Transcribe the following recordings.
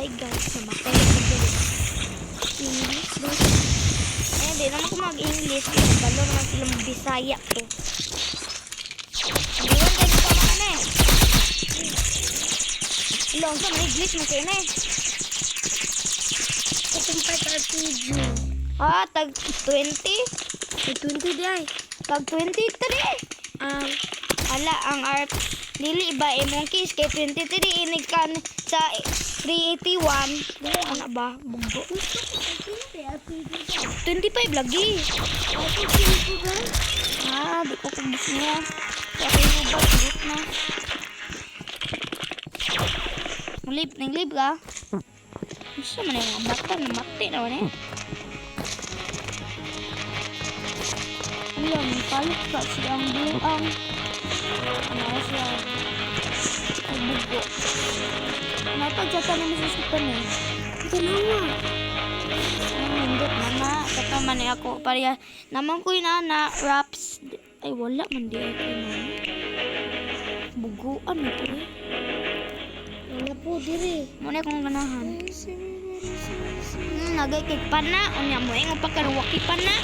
Ay guys, namatay ko dito. English guys. Di naman ko mag-English. Balo naman sila mag-Bisaya ko. Iwan tayo sa mga na Long sa English mo kayo na Kumpay ka RPG. tag 20? May 20 di ay. Tag 23. Ala, ang art dili ba imong case kay 23 inig kan sa 381. Dili ana ba? Bugbo. 25 lagi. Di ko kubus niya. Kaya yung ba't na. Nang-lib ka? Gusto man yung bata na mati na wala Alam, palit ka siyang buang. Ano siya? Ay, bugo. Napagsata naman sa supan eh. Ito na nga. Hindot mana. Kata man eh ako. Pariya. Naman ko yung na wraps. Ay, wala man di ako na. Buguan mo po eh. Wala po diri. Muna akong ganahan. Nagay kay pana. Unya mo yung pagkaruwaki pana.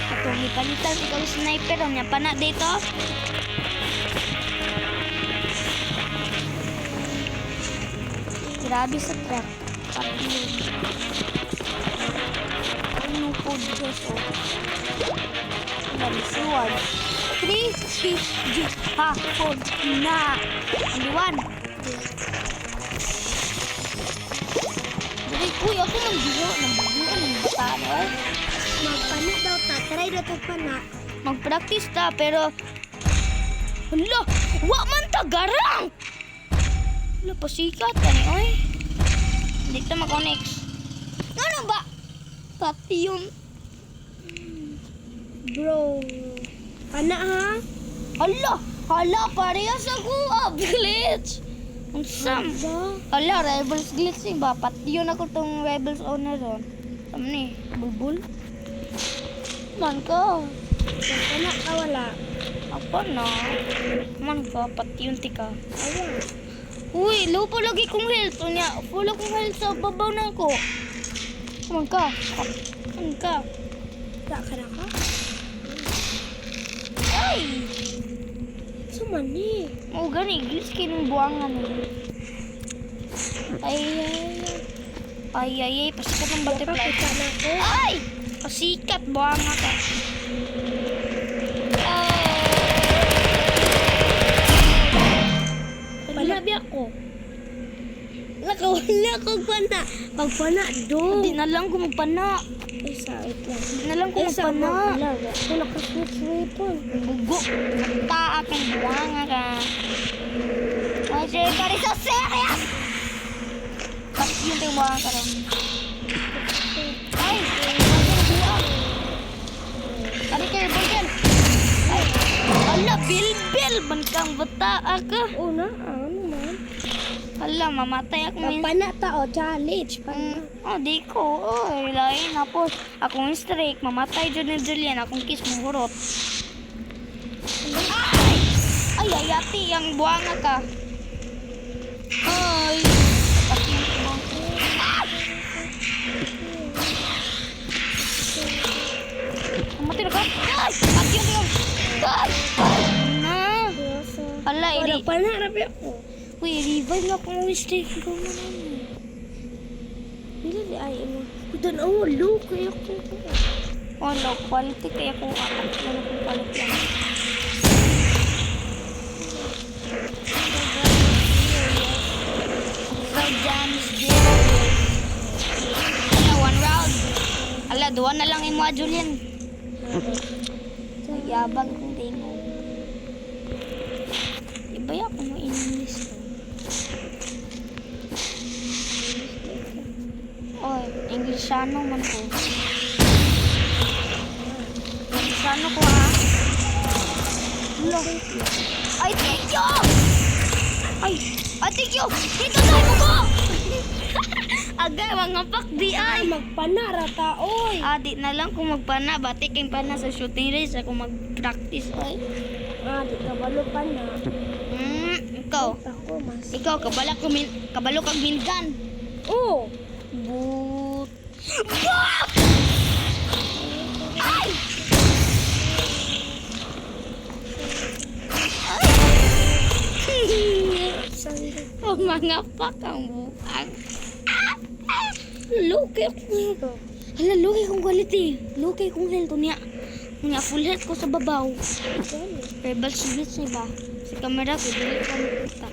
Atong ipalitan ikaw sniper. Unya pana dito. Grabe sa trap. Pagpilin. Ano po dito so? Dari suwad. 350 hapon na. Andiwan. Jadi kuy ako magbiyo ng baguan ng bata no? Magpana daw ta. Try daw ta pana. Mag-practice ta pero hala, wa man ta garang. Hala pasikat ani oy. Hindi ta ma-connect. Ano ba? Pati yung Bro. Pana ha? Hala parehas ako glitch. Unsam? Hala Rebels glitch ba? Pati yun ako tong Rebels owner ron. Saan ni? Bulbul? Man ka. Pana ka wala. Apa na? Man ka, pati yun tika. Ayan. Uy, lupo lagi kong health. Unya, full akong health sa babaw na ako. Man ka. Man ka. Da ka na ka? Ay! Suman ni. Oh, gani. Glitch kayo ng buwangan eh. Ay. Pasikat ng butterfly. Kita na ko. Ay! Pasikat, buwanga ka. Panabi ako. Nakawala kong pana. Pagpana do. Hindi na lang ko magpana. Isa, wait lang. Hindi na lang ko magpana. Ito nakaswitch weapon. Bugo. Ta akong buwanga ka. Ay, siya ka rin sa serious! Pati yun tayo buwanga ka rin. Ay! Kari kayo, Burgen! Ay! Ala, bil-bil! Bankang bata ka! Una, ano man? Ala, mamatay ako minsan. Pana tao, challenge. Pana. Di ko. Lain ako. Akong streak. Mamatay dyan ni Julian. Akong kiss mo hurot. Ay, ayati. Ang buwanga ka. Ay. Pati yung buwang ko. Mamatay na ka. Ay! Pati yung buwang. Ay! Na. Ala, Para panarabi ako. Uy, revive na akong streak ko mo na. Bila di ay mo. Kudan ang low kaya ko. Oh, low quality kaya kung apat na kung quality yan. So, James Ala, one round. Ala, duwa na lang yung mga Julian. Yabag kong tingog. Ibaya ko mo English ko. Oy, Englishano man ko. Englishano ko ha. Hello. Ay, thank you! Ay, thank you! Dito tayo mo ko! Agay, mga pakdi ay! Magpanara ta, oy! Di na lang kung magpana. Batik yung pana sa shooting race. Ako mag-practice ay. Di ka balo pana. Ikaw. Ako mas. Ikaw, kabalo kag mingan. Oh! But... Ay! Sandali. Oh, mga pakang buang. Luki ako. Hala, lugi kong quality. Lugi kong health niya. Nga full health ko sa babaw. Rebel glitch ni ba? Sa camera ko, dili ka makita.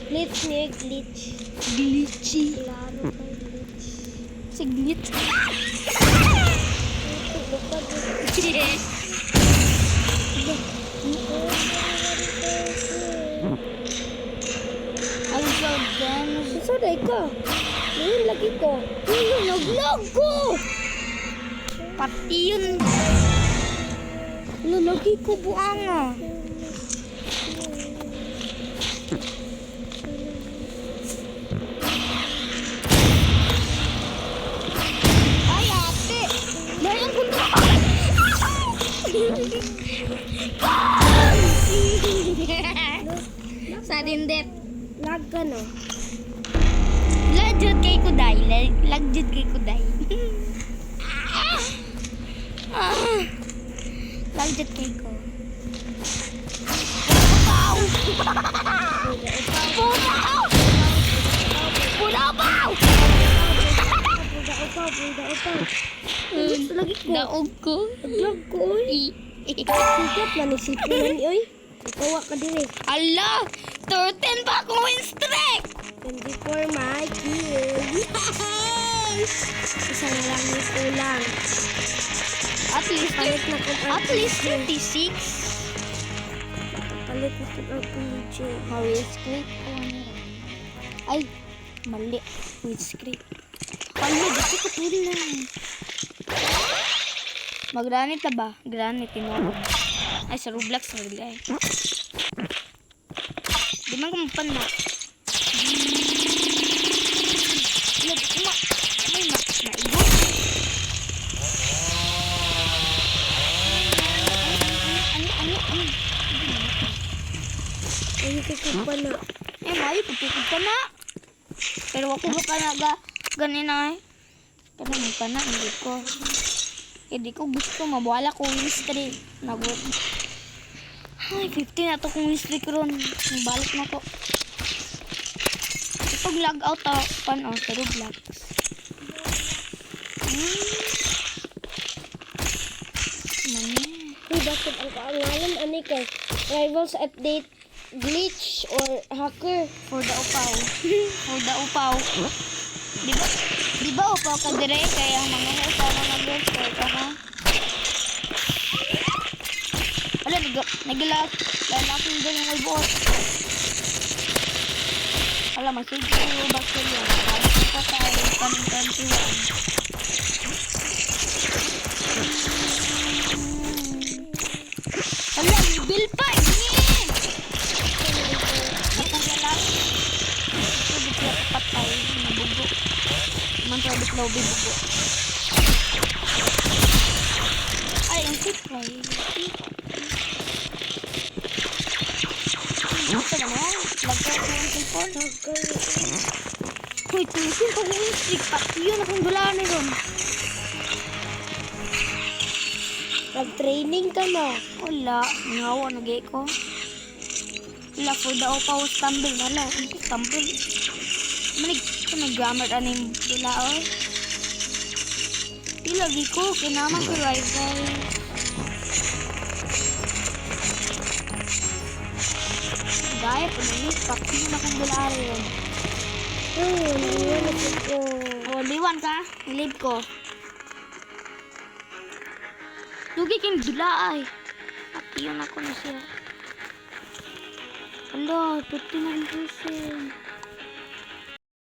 Glitch niya, glitch. Glitchy. Klaro kay glitch. Si glitch. Yes. Ay, so damn. Saday ka. Ngayon lagi ko. Naglag ko! Pati yun. Lalagi ko buang ah. Ay, ate! Dahil ang kundo. Sa dindet. Lag ka no. Lagjud kay kuday. Lagjud kay kuday. Lagjud kay ko. Upaw! Upaw! Upaw! Lagi ko. Daog ko. Lag ko oy. Sikat man isipunan ni oy. Ikaw ka dire. Ala! 13 pa akong win streak! 24 my kill. Isa na lang yung kulang. At least, Palit na ko at least 36. Palit na ko RPG. Win streak. Ay, mali. Win streak. Ano, dito ko tulang. Mag-granite na ba? Granite, tino. Ay, sa Roblox na rin ay. Di man ko mapanda. May maigo. Ano? Ay, kikip pa na. Mayo, putukod ka na. Pero ako ba ka na ganina eh. Pero may pa na, hindi ko. Hindi ko gusto, mabawala ko win streak. Ay, 15 na to kung win streak ron. Balik na ko. Ipag log out ako, sa Roblox. Mani. Uy, bakit ang kaangalan ani kay Rivals Update glitch or hacker? For the upaw. For the upaw. Di ba upaw ka dire kaya ang mga hair sa mga girls kaya ka ha? Wala, naglalaki din yung may boss. Wala, masig ko yung bakit yun. Kasi pa tayo, paningkantiwan. Wala, may bill pa, eh! Napagalas. Ito, di kaya patay. Nabugo. Mantrabit na ubi bugo. Ay, ang sipray. Ito na mo. Lagay ko yung cellphone. Uy, tusin pa yung stick. Pati yun akong gulaan na yun. Nag-training ka na. Wala. Ngawa, nag-e ko. Wala, for the opaw stumble. Wala, stumble. Malig, ito nag-grammar ano yung dila, oh. Di lagi ko, kinaman ko rival. Gaya po na yun, pati yun akong gulaan yun. Nalilip ko. O, liwan ka, nilib ko. Lugi kayong dula ay. Pati yun ako na siya. Hala, 59%.